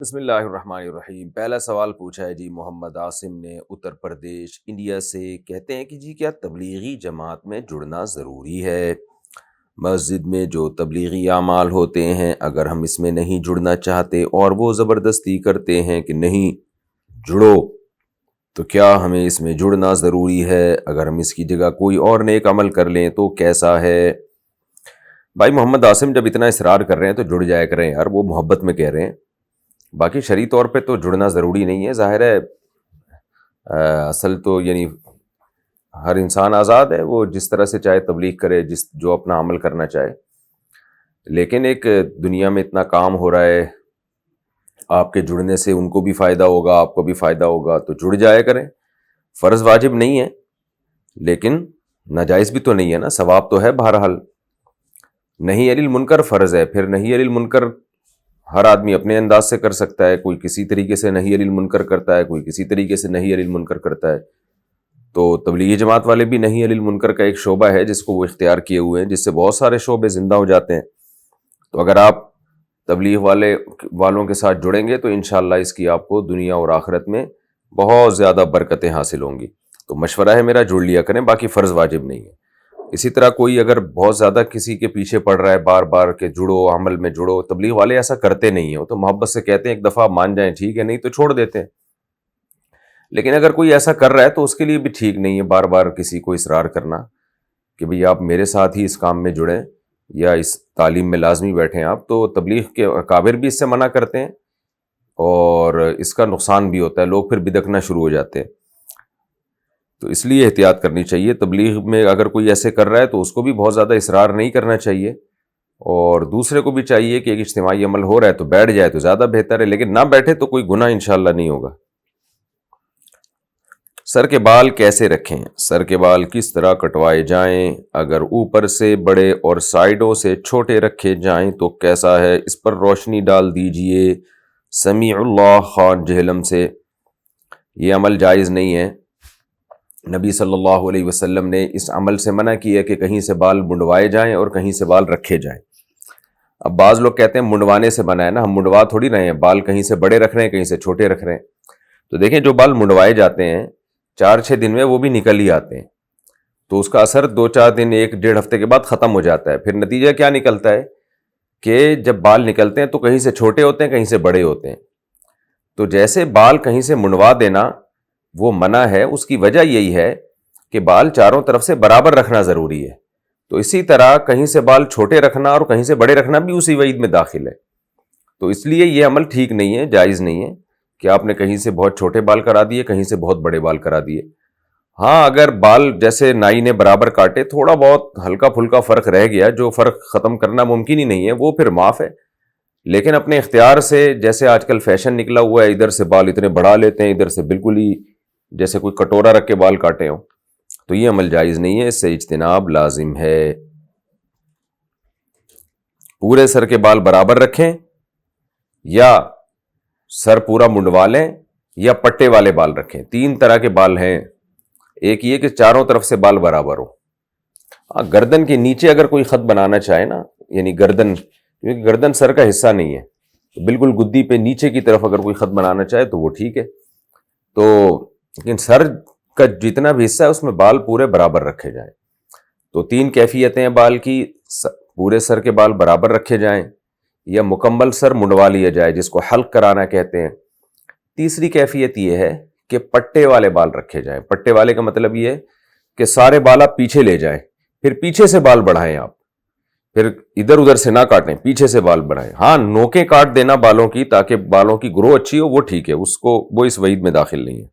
بسم اللہ الرحمن الرحیم۔ پہلا سوال پوچھا ہے جی محمد عاصم نے اتر پردیش انڈیا سے، کہتے ہیں کہ جی کیا تبلیغی جماعت میں جڑنا ضروری ہے؟ مسجد میں جو تبلیغی اعمال ہوتے ہیں اگر ہم اس میں نہیں جڑنا چاہتے اور وہ زبردستی کرتے ہیں کہ نہیں جڑو، تو کیا ہمیں اس میں جڑنا ضروری ہے؟ اگر ہم اس کی جگہ کوئی اور نیک عمل کر لیں تو کیسا ہے؟ بھائی محمد عاصم جب اتنا اصرار کر رہے ہیں تو جڑ جایا کریں یار، وہ محبت میں کہہ رہے ہیں، باقی شرعی طور پہ تو جڑنا ضروری نہیں ہے۔ ظاہر ہے اصل تو یعنی ہر انسان آزاد ہے، وہ جس طرح سے چاہے تبلیغ کرے، جو اپنا عمل کرنا چاہے، لیکن ایک دنیا میں اتنا کام ہو رہا ہے، آپ کے جڑنے سے ان کو بھی فائدہ ہوگا، آپ کو بھی فائدہ ہوگا، تو جڑ جایا کریں۔ فرض واجب نہیں ہے لیکن ناجائز بھی تو نہیں ہے نا، ثواب تو ہے بہرحال۔ نہیں علی المنکر فرض ہے، پھر نہیں علی المنکر ہر آدمی اپنے انداز سے کر سکتا ہے، کوئی کسی طریقے سے نہیں علی المنکر کرتا ہے، کوئی کسی طریقے سے نہیں علی المنکر کرتا ہے۔ تو تبلیغی جماعت والے بھی نہیں علی المنکر کا ایک شعبہ ہے جس کو وہ اختیار کیے ہوئے ہیں، جس سے بہت سارے شعبے زندہ ہو جاتے ہیں۔ تو اگر آپ تبلیغ والوں کے ساتھ جڑیں گے تو انشاءاللہ اس کی آپ کو دنیا اور آخرت میں بہت زیادہ برکتیں حاصل ہوں گی۔ تو مشورہ ہے میرا، جڑ لیا کریں، باقی فرض واجب نہیں ہے۔ اسی طرح کوئی اگر بہت زیادہ کسی کے پیچھے پڑ رہا ہے بار بار کہ جڑو، عمل میں جڑو، تبلیغ والے ایسا کرتے نہیں ہیں، وہ تو محبت سے کہتے ہیں ایک دفعہ مان جائیں ٹھیک ہے، نہیں تو چھوڑ دیتے ہیں۔ لیکن اگر کوئی ایسا کر رہا ہے تو اس کے لیے بھی ٹھیک نہیں ہے بار بار کسی کو اصرار کرنا کہ بھئی آپ میرے ساتھ ہی اس کام میں جڑیں یا اس تعلیم میں لازمی بیٹھیں آپ۔ تو تبلیغ کے اکابر بھی اس سے منع کرتے ہیں اور اس کا نقصان بھی ہوتا ہے، لوگ پھر بدکنا شروع ہو جاتے ہیں۔ تو اس لیے احتیاط کرنی چاہیے۔ تبلیغ میں اگر کوئی ایسے کر رہا ہے تو اس کو بھی بہت زیادہ اصرار نہیں کرنا چاہیے، اور دوسرے کو بھی چاہیے کہ ایک اجتماعی عمل ہو رہا ہے تو بیٹھ جائے تو زیادہ بہتر ہے، لیکن نہ بیٹھے تو کوئی گناہ انشاءاللہ نہیں ہوگا۔ سر کے بال کیسے رکھیں؟ سر کے بال کس طرح کٹوائے جائیں؟ اگر اوپر سے بڑے اور سائیڈوں سے چھوٹے رکھے جائیں تو کیسا ہے؟ اس پر روشنی ڈال دیجئے۔ سمیع اللہ خان جہلم سے۔ یہ عمل جائز نہیں ہے۔ نبی صلی اللہ علیہ وسلم نے اس عمل سے منع کیا کہ کہیں سے بال منڈوائے جائیں اور کہیں سے بال رکھے جائیں۔ اب بعض لوگ کہتے ہیں منڈوانے سے منع ہے نا، ہم منڈوا تھوڑی رہے ہیں، بال کہیں سے بڑے رکھ رہے ہیں کہیں سے چھوٹے رکھ رہے ہیں۔ تو دیکھیں جو بال منڈوائے جاتے ہیں 4-6 دن میں وہ بھی نکل ہی آتے ہیں، تو اس کا اثر 2-4 دن 1-1.5 ہفتے کے بعد ختم ہو جاتا ہے۔ پھر نتیجہ کیا نکلتا ہے کہ جب بال نکلتے ہیں تو کہیں سے چھوٹے ہوتے ہیں کہیں سے بڑے ہوتے ہیں۔ تو جیسے بال کہیں سے منڈوا دینا وہ منع ہے، اس کی وجہ یہی ہے کہ بال چاروں طرف سے برابر رکھنا ضروری ہے۔ تو اسی طرح کہیں سے بال چھوٹے رکھنا اور کہیں سے بڑے رکھنا بھی اسی وعید میں داخل ہے۔ تو اس لیے یہ عمل ٹھیک نہیں ہے، جائز نہیں ہے کہ آپ نے کہیں سے بہت چھوٹے بال کرا دیے کہیں سے بہت بڑے بال کرا دیے۔ ہاں اگر بال جیسے نائی نے برابر کاٹے، تھوڑا بہت ہلکا پھلکا فرق رہ گیا، جو فرق ختم کرنا ممکن ہی نہیں ہے، وہ پھر معاف ہے۔ لیکن اپنے اختیار سے، جیسے آج کل فیشن نکلا ہوا ہے، ادھر سے بال اتنے بڑھا لیتے ہیں، ادھر سے بالکل ہی جیسے کوئی کٹورا رکھ کے بال کاٹے ہوں، تو یہ عمل جائز نہیں ہے، اس سے اجتناب لازم ہے۔ پورے سر کے بال برابر رکھیں یا سر پورا منڈوا لیں یا پٹے والے بال رکھیں۔ 3 طرح کے بال ہیں، ایک یہ کہ چاروں طرف سے بال برابر ہو۔ گردن کے نیچے اگر کوئی خط بنانا چاہے نا، یعنی گردن، کیونکہ گردن سر کا حصہ نہیں ہے، تو بالکل گدی پہ نیچے کی طرف اگر کوئی خط بنانا چاہے تو وہ ٹھیک ہے۔ تو لیکن سر کا جتنا بھی حصہ ہے اس میں بال پورے برابر رکھے جائیں۔ تو 3 کیفیتیں ہیں بال کی، پورے سر کے بال برابر رکھے جائیں یا مکمل سر منڈوا لیا جائے جس کو حلق کرانا کہتے ہیں۔ تیسری کیفیت یہ ہے کہ پٹے والے بال رکھے جائیں۔ پٹے والے کا مطلب یہ ہے کہ سارے بال آپ پیچھے لے جائیں، پھر پیچھے سے بال بڑھائیں، آپ پھر ادھر ادھر سے نہ کاٹیں، پیچھے سے بال بڑھائیں۔ ہاں نوکیں کاٹ دینا بالوں کی تاکہ بالوں کی گرو اچھی ہو، وہ ٹھیک ہے، وہ اس وعید میں داخل نہیں ہے۔